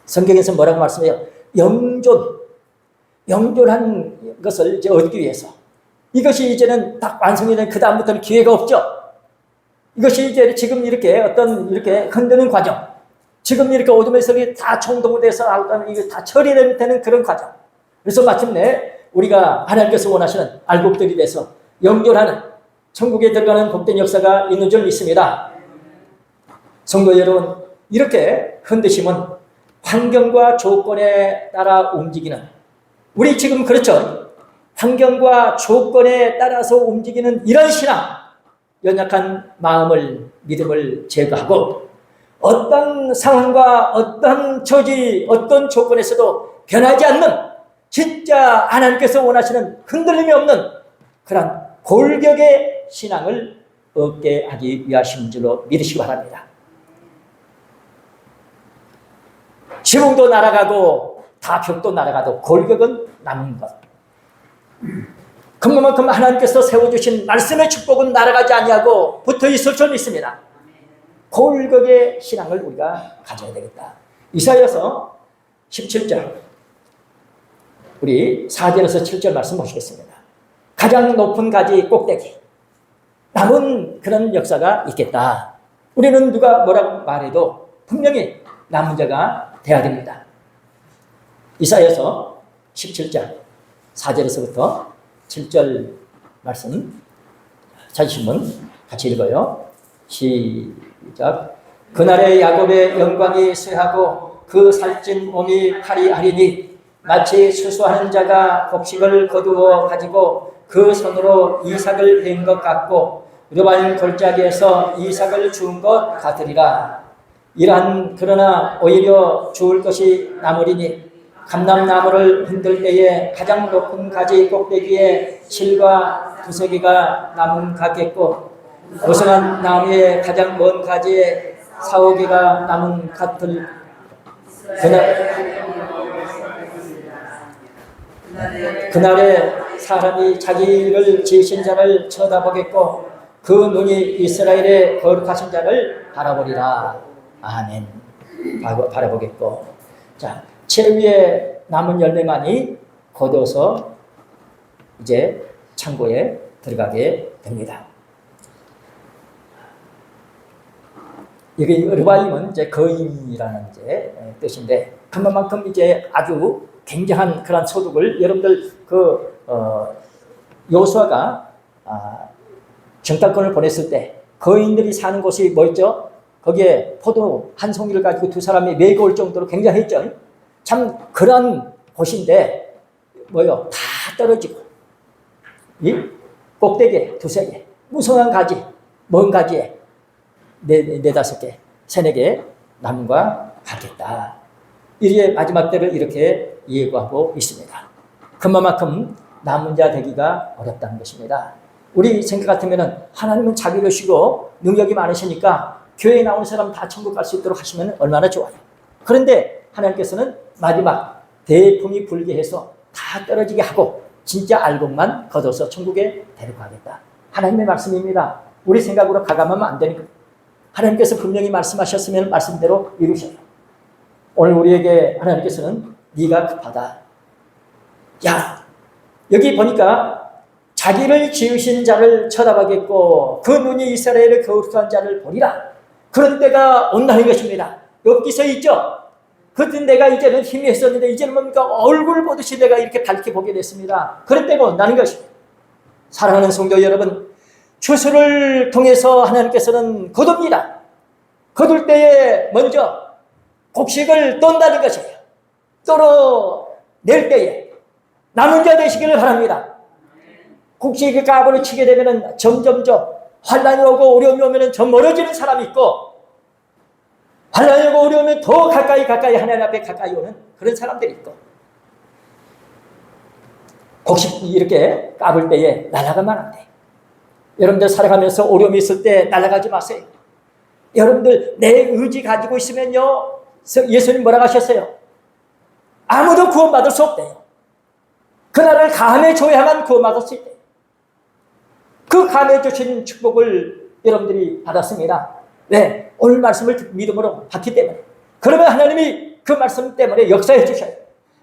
성경에서 뭐라고 말씀해요? 영존한 것을 이제 얻기 위해서. 이것이 이제는 딱 완성이 된 그 다음부터는 기회가 없죠. 이것이 이제 지금 이렇게 이렇게 흔드는 과정. 지금 이렇게 어둠의 세력이 다 총동원돼서 이게 다 처리되는 그런 과정. 그래서 마침내 우리가 하나님께서 원하시는 알곡들이 돼서 영존하는 천국에 들어가는 복된 역사가 있는 줄 믿습니다. 성도 여러분, 이렇게 흔드심은 환경과 조건에 따라 움직이는, 우리 지금 그렇죠. 환경과 조건에 따라서 움직이는 이런 신앙, 연약한 마음을, 믿음을 제거하고 어떤 상황과 어떤 처지, 어떤 조건에서도 변하지 않는 진짜 하나님께서 원하시는 흔들림이 없는 그런 골격의 신앙을 얻게 하기 위하신 줄로 믿으시기 바랍니다. 지붕도 날아가고 다 벽도 날아가도 골격은 남은 것. 그만큼 하나님께서 세워주신 말씀의 축복은 날아가지 아니하고 붙어있을 줄 믿습니다. 골격의 신앙을 우리가 가져야 되겠다. 이사야서 17절 우리 4절에서 7절 말씀 보시겠습니다. 가장 높은 가지 꼭대기 남은 그런 역사가 있겠다. 우리는 누가 뭐라고 말해도 분명히 남은 자가 돼야 됩니다. 이사야서 17장 4절에서부터 7절 말씀 찾으신 분 같이 읽어요. 시작. 그날에 야곱의 영광이 쇠하고 그 살찐 몸이 파리하리니 마치 수수하는 자가 곡식을 거두어 가지고 그 손으로 이삭을 댄 것 같고 르바임 골짜기에서 이삭을 주운 것 같으리라. 이러한 그러나 오히려 주울 것이 남으리니 감람나무를 흔들 때에 가장 높은 가지 꼭대기에 실과 두세 개가 남음 같겠고 어성한 나무의 가장 먼 가지에 4~5개가 남음 같을 그날에 사람이 자기를 지으신 자를 쳐다보겠고 그 눈이 이스라엘의 거룩하신 자를 바라보리라. 아멘. 바라보겠고. 자, 채위에 남은 열매만이 거둬서 이제 창고에 들어가게 됩니다. 여기 르바임은 이제 거인이라는 이제 뜻인데 그만큼 이제 아주 굉장한 그런 소득을 여러분들 여호수아가 정탐꾼을 보냈을 때 거인들이 사는 곳이 뭐였죠? 거기에 포도 한 송이를 가지고 두 사람이 메고 올 정도로 굉장했죠. 참 그런 곳인데 다 떨어지고 이 꼭대기에 두세 개 무성한 가지 먼 가지에 네다섯 개 세네 개 남과 같겠다. 이리의 마지막 때를 이렇게 예고하고 있습니다. 그만큼 남은 자 되기가 어렵다는 것입니다. 우리 생각 같으면 하나님은 자비로우시고 능력이 많으시니까 교회에 나오는 사람 다 천국 갈 수 있도록 하시면 얼마나 좋아요. 그런데 하나님께서는 마지막 대풍이 불게 해서 다 떨어지게 하고 진짜 알곡만 걷어서 천국에 데려가겠다. 하나님의 말씀입니다. 우리 생각으로 가감하면 안 되는 거예요. 하나님께서 분명히 말씀하셨으면 말씀대로 이루셔요. 오늘 우리에게 하나님께서는 네가 급하다. 야, 여기 보니까 자기를 지으신 자를 쳐다보겠고 그 눈이 이스라엘의 거룩한 자를 보리라. 그런 때가 온다는 것입니다. 여기 써 있죠. 그때 내가 이제는 힘이 했었는데 이제는 뭡니까? 얼굴 보듯이 내가 이렇게 밝게 보게 됐습니다. 그런 때가 온다는 것입니다. 사랑하는 성도 여러분, 추수를 통해서 하나님께서는 거둡니다. 거둘 때에 먼저 곡식을 떤다는 것이에요. 떨어낼 때에 남은 자 되시기를 바랍니다. 곡식이 가부를 치게 되면 점점점 환란이 오고 어려움이 오면 좀 멀어지는 사람이 있고 환난이 오고 어려우면 더 가까이 하나님 앞에 가까이 오는 그런 사람들이 있고, 혹시 이렇게 까불 때에 날아가면 안 돼. 여러분들 살아가면서 어려움이 있을 때 날아가지 마세요. 여러분들 내 의지 가지고 있으면요, 예수님 뭐라고 하셨어요? 아무도 구원받을 수 없대요. 그날을 감해 줘야만 구원받을 수 있대요. 그 감해 주신 축복을 여러분들이 받았습니다. 왜? 오늘 말씀을 믿음으로 받기 때문에. 그러면 하나님이 그 말씀 때문에 역사해 주셔요.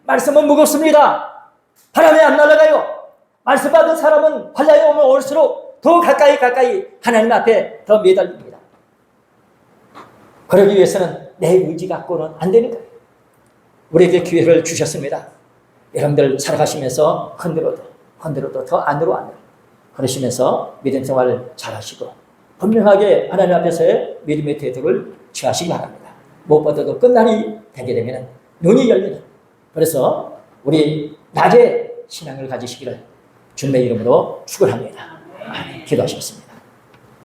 말씀은 무겁습니다. 바람에 안 날아가요. 말씀 받은 사람은 환난이 오면 올수록 더 가까이 하나님 앞에 더 매달립니다. 그러기 위해서는 내 의지 갖고는 안 되는 거예요. 우리에게 기회를 주셨습니다. 여러분들 살아가시면서 흔들어도 더 안으로 그러시면서 믿음 생활을 잘하시고 분명하게 하나님 앞에서의 믿음의 태도를 취하시기 바랍니다. 무엇보다도 끝날이 되게 되면 눈이 열리는, 그래서 우리 낮에 신앙을 가지시기를 주님의 이름으로 축원합니다. 기도하시겠습니다.